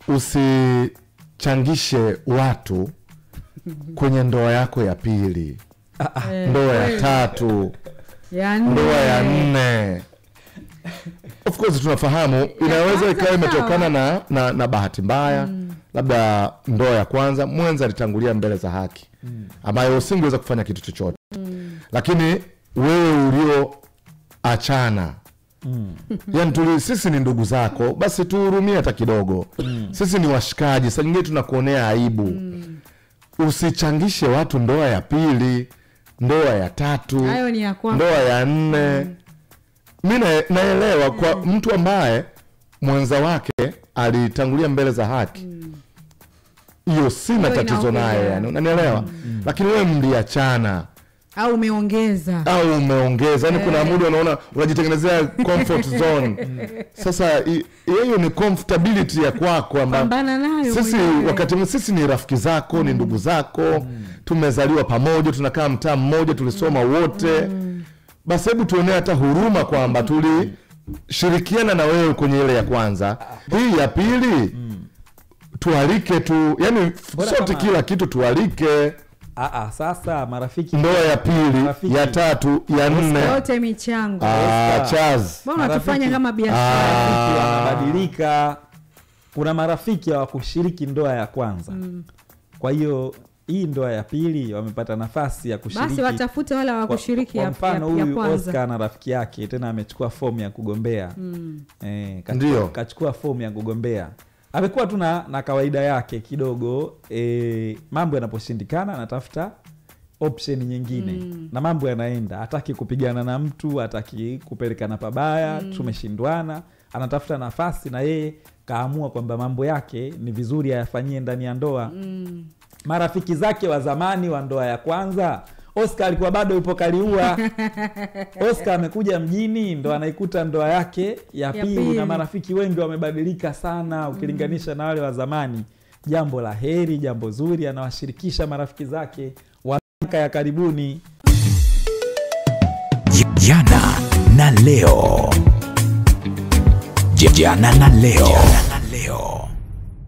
usichangishe watu kwenye ndoa yako ya pili, ndoa ya tatu, ndoa ya 4. Of course tunafahamu inaweza ikawa imetokana na bahati mbaya. Labda ndoa ya kwanza mwenza alitangulia mbele za haki, ambayo usingeweza kufanya kitu chochote. Lakini wewe ulio achana, yani sisi ni ndugu zako, basi tuhurumie hata kidogo. Sisi ni washikaji, sasa nyingine tunakuonea aibu. Usichangishe watu ndoa ya pili, ndoa ya 3, hayo ni ya kwako, ndoa ya 4. Mimi naelewa kwa mtu ambaye mwenza wake alitangulia mbele za haki, hiyo sina tatizo naye, yani unanielewa. Lakini wewe mliachana au umeongeza yani kuna muda unaona unajitengenezea comfort zone. Sasa hiyo ni comfortability ya kwako ambayo sisi wakati sisi ni rafiki zako, ni ndugu zako, tumezaliwa pamoja, tunakaa mtaa mmoja, tulisoma wote. Basi hebu tuonee hata huruma kwamba tulishirikiana na wewe kwenye ile ya kwanza. Hii ya pili tualike tu, yani sote kila kitu tualike. Sasa marafiki, ndoa ya pili, ya 3, ya 4, yote michango. Chaz. Mbona tufanye kama biashara? Wanabadilika. Kuna marafiki hawakushiriki ndoa ya kwanza. Kwa hiyo hii ndoa ya pili wamepata nafasi ya kushiriki. Basi watafute wale wa kushiriki ya kwanza. Kwa mfano huyu Oscar na rafiki yake tena amechukua fomu ya kugombea. Kachukua fomu ya kugombea. Amekuwa tu na kawaida yake kidogo, mambo yanaposhindikana anatafuta option nyingine. Na mambo yanaenda, hataki kupigana na mtu, hataki kupelekana pabaya, tumeshindwana, anatafuta nafasi na yeye kaamua kwamba mambo yake ni vizuri ayafanyie ndani ya ndoa. Marafiki zake wa zamani wa ndoa ya kwanza, Oscar alikuwa bado yupo Kaliua. Oscar amekuja mjini ndo anaikuta ndoa yake ya pili, na marafiki wengi wamebadilika sana ukilinganisha na wale wa zamani. Jambo la heri, jambo zuri, anawashirikisha marafiki zake wa miaka ya karibuni. Jana na leo.